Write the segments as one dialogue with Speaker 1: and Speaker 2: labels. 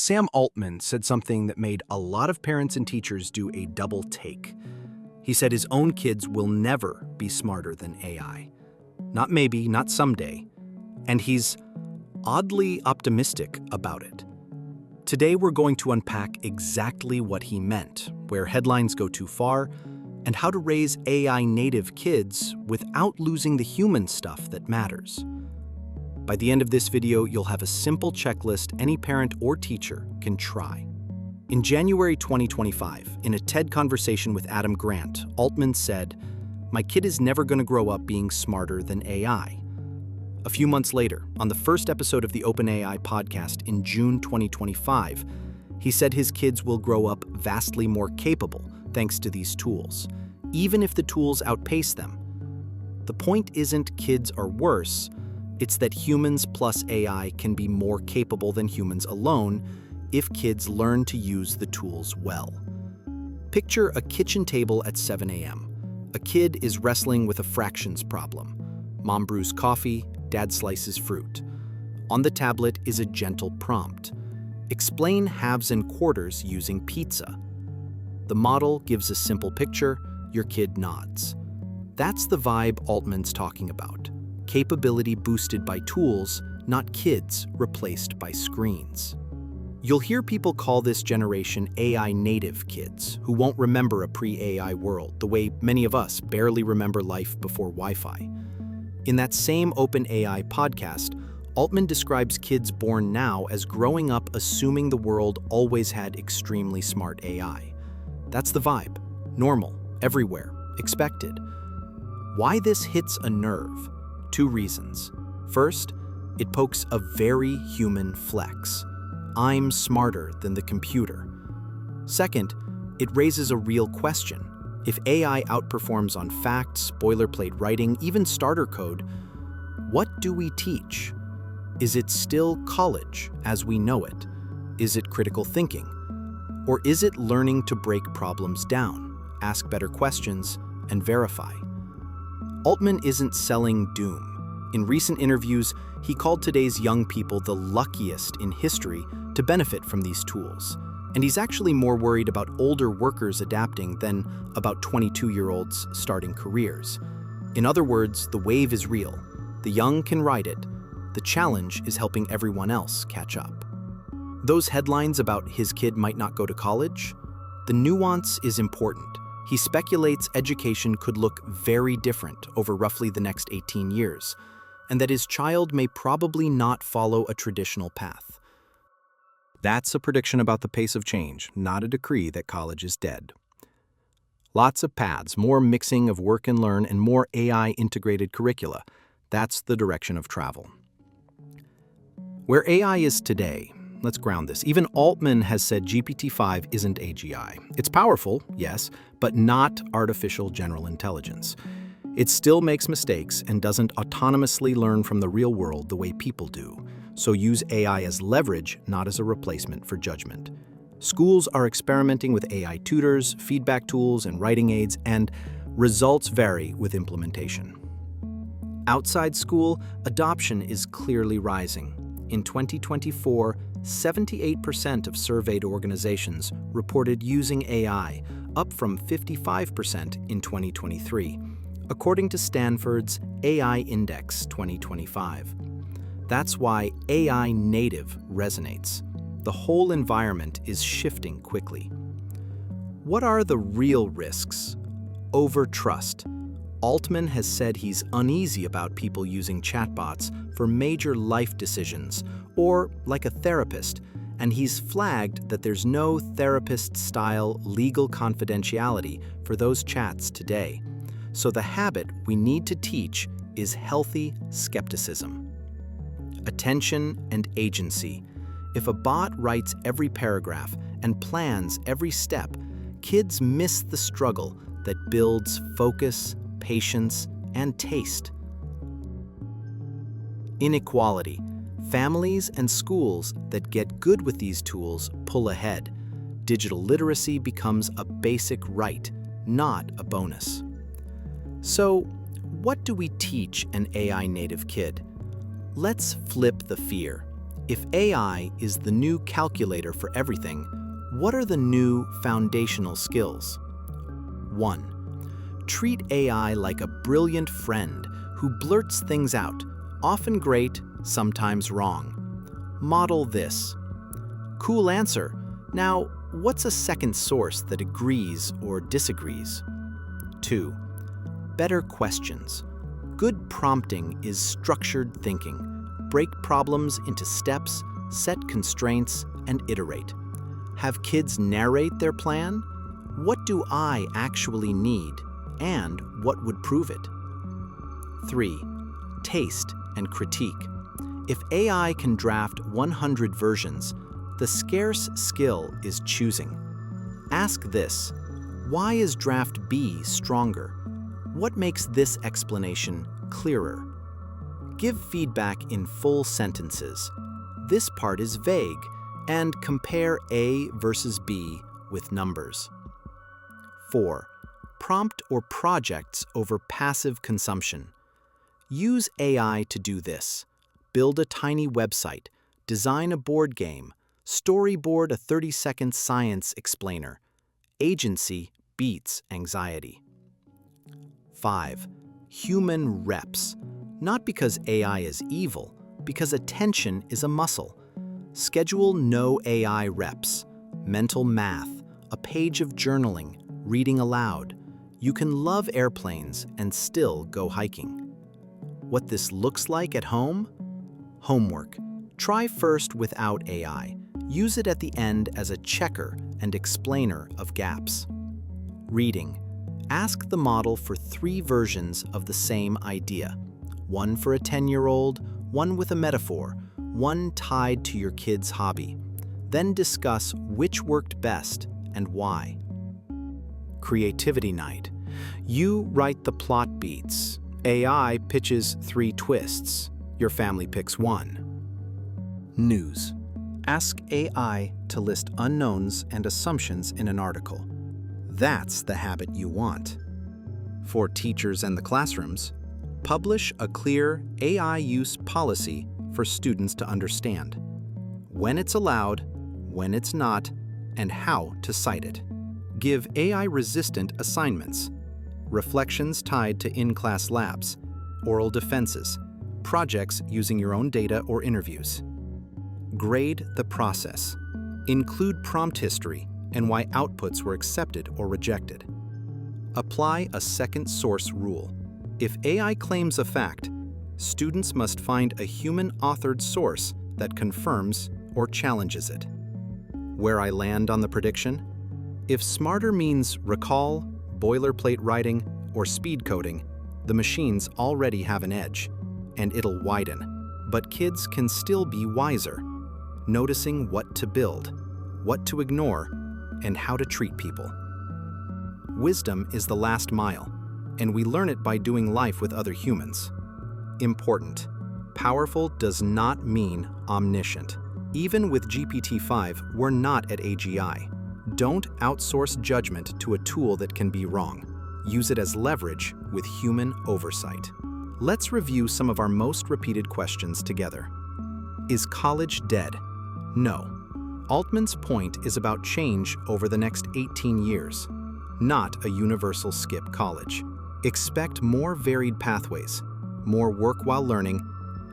Speaker 1: Sam Altman said something that made a lot of parents and teachers do a double take. He said his own kids will never be smarter than AI. Not maybe, not someday. And he's oddly optimistic about it. Today we're going to unpack exactly what he meant, where headlines go too far, and how to raise AI-native kids without losing the human stuff that matters. By the end of this video, you'll have a simple checklist any parent or teacher can try. In January 2025, in a TED conversation with Adam Grant, Altman said, "My kid is never going to grow up being smarter than AI." A few months later, on the first episode of the OpenAI podcast in June 2025, he said his kids will grow up vastly more capable thanks to these tools, even if the tools outpace them. The point isn't kids are worse, it's that humans plus AI can be more capable than humans alone if kids learn to use the tools well. Picture a kitchen table at 7 a.m. A kid is wrestling with a fractions problem. Mom brews coffee, dad slices fruit. On the tablet is a gentle prompt. Explain halves and quarters using pizza. The model gives a simple picture, your kid nods. That's the vibe Altman's talking about. Capability boosted by tools, not kids replaced by screens. You'll hear people call this generation AI-native kids, who won't remember a pre-AI world, the way many of us barely remember life before Wi-Fi. In that same OpenAI podcast, Altman describes kids born now as growing up assuming the world always had extremely smart AI. That's the vibe. Normal, everywhere, expected. Why this hits a nerve? Two reasons. First, it pokes a very human flex. I'm smarter than the computer. Second, it raises a real question. If AI outperforms on facts, boilerplate writing, even starter code, what do we teach? Is it still college as we know it? Is it critical thinking? Or is it learning to break problems down, ask better questions, and verify? Altman isn't selling doom. In recent interviews, he called today's young people the luckiest in history to benefit from these tools. And he's actually more worried about older workers adapting than about 22-year-olds starting careers. In other words, the wave is real. The young can ride it. The challenge is helping everyone else catch up. Those headlines about his kid might not go to college, the nuance is important. He speculates education could look very different over roughly the next 18 years, and that his child may probably not follow a traditional path. That's a prediction about the pace of change, not a decree that college is dead. Lots of paths, more mixing of work and learn, and more AI-integrated curricula. That's the direction of travel. Where AI is today, let's ground this. Even Altman has said GPT-5 isn't AGI. It's powerful, yes, but not artificial general intelligence. It still makes mistakes and doesn't autonomously learn from the real world the way people do. So use AI as leverage, not as a replacement for judgment. Schools are experimenting with AI tutors, feedback tools, and writing aids, and results vary with implementation. Outside school, adoption is clearly rising. In 2024, 78% of surveyed organizations reported using AI, up from 55% in 2023, according to Stanford's AI Index 2025. That's why AI native resonates. The whole environment is shifting quickly. What are the real risks? Overtrust. Altman has said he's uneasy about people using chatbots for major life decisions, or like a therapist, and he's flagged that there's no therapist-style legal confidentiality for those chats today. So the habit we need to teach is healthy skepticism. Attention and agency. If a bot writes every paragraph and plans every step, kids miss the struggle that builds focus, patience, and taste. Inequality. Families and schools that get good with these tools pull ahead. Digital literacy becomes a basic right, not a bonus. So, what do we teach an AI native kid? Let's flip the fear. If AI is the new calculator for everything, what are the new foundational skills? 1. Treat AI like a brilliant friend who blurts things out, often great, sometimes wrong. Model this. Cool answer. Now, what's a second source that agrees or disagrees? 2. Better questions. Good prompting is structured thinking. Break problems into steps, set constraints, and iterate. Have kids narrate their plan? What do I actually need, and what would prove it? 3. Taste and critique. If AI can draft 100 versions, the scarce skill is choosing. Ask this: why is draft B stronger? What makes this explanation clearer? Give feedback in full sentences. This part is vague, and compare A versus B with numbers. 4. Prompt or projects over passive consumption. Use AI to do this. Build a tiny website, design a board game, storyboard a 30-second science explainer. Agency beats anxiety. 5. Human reps. Not because AI is evil, because attention is a muscle. Schedule no AI reps, mental math, a page of journaling, reading aloud. You can love airplanes and still go hiking. What this looks like at home? Homework. Try first without AI. Use it at the end as a checker and explainer of gaps. Reading. Ask the model for 3 versions of the same idea. One for a 10-year-old, one with a metaphor, one tied to your kid's hobby. Then discuss which worked best and why. Creativity night. You write the plot beats. AI pitches 3 twists. Your family picks 1. News. Ask AI to list unknowns and assumptions in an article. That's the habit you want. For teachers and the classrooms, publish a clear AI use policy for students to understand. When it's allowed, when it's not, and how to cite it. Give AI-resistant assignments, reflections tied to in-class labs, oral defenses, projects using your own data or interviews. Grade the process. Include prompt history and why outputs were accepted or rejected. Apply a second source rule. If AI claims a fact, students must find a human-authored source that confirms or challenges it. Where I land on the prediction? If smarter means recall, boilerplate writing, or speed coding, the machines already have an edge, and it'll widen. But kids can still be wiser, noticing what to build, what to ignore, and how to treat people. Wisdom is the last mile, and we learn it by doing life with other humans. Important. Powerful does not mean omniscient. Even with GPT-5, we're not at AGI. Don't outsource judgment to a tool that can be wrong. Use it as leverage with human oversight. Let's review some of our most repeated questions together. Is college dead? No. Altman's point is about change over the next 18 years, not a universal skip college. Expect more varied pathways, more work while learning,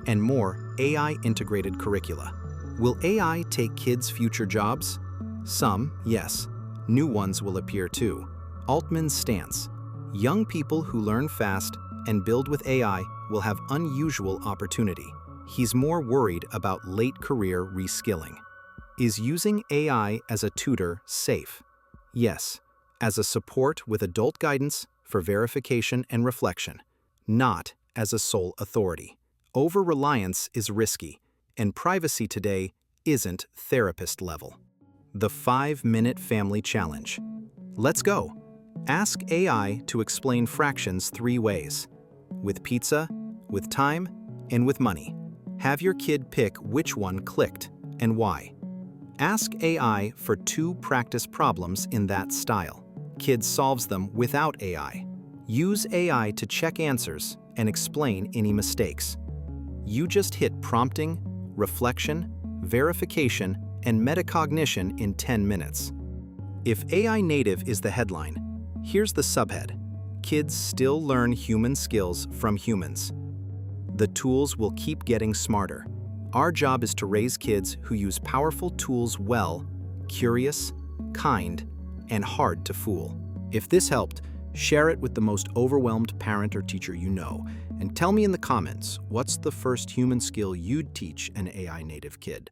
Speaker 1: and more AI-integrated curricula. Will AI take kids' future jobs? Some, yes. New ones will appear too. Altman's stance: young people who learn fast and build with AI will have unusual opportunity. He's more worried about late career reskilling. Is using AI as a tutor safe? Yes, as a support with adult guidance for verification and reflection, not as a sole authority. Over-reliance is risky, and privacy today isn't therapist level. The 5-minute family challenge. Let's go. Ask AI to explain fractions 3 ways: with pizza, with time, and with money. Have your kid pick which one clicked and why. Ask AI for 2 practice problems in that style. Kid solves them without AI. Use AI to check answers and explain any mistakes. You just hit prompting, reflection, verification, and metacognition in 10 minutes. If AI native is the headline, here's the subhead: kids still learn human skills from humans. The tools will keep getting smarter. Our job is to raise kids who use powerful tools well, curious, kind, and hard to fool. If this helped, share it with the most overwhelmed parent or teacher you know, and tell me in the comments, what's the first human skill you'd teach an AI native kid?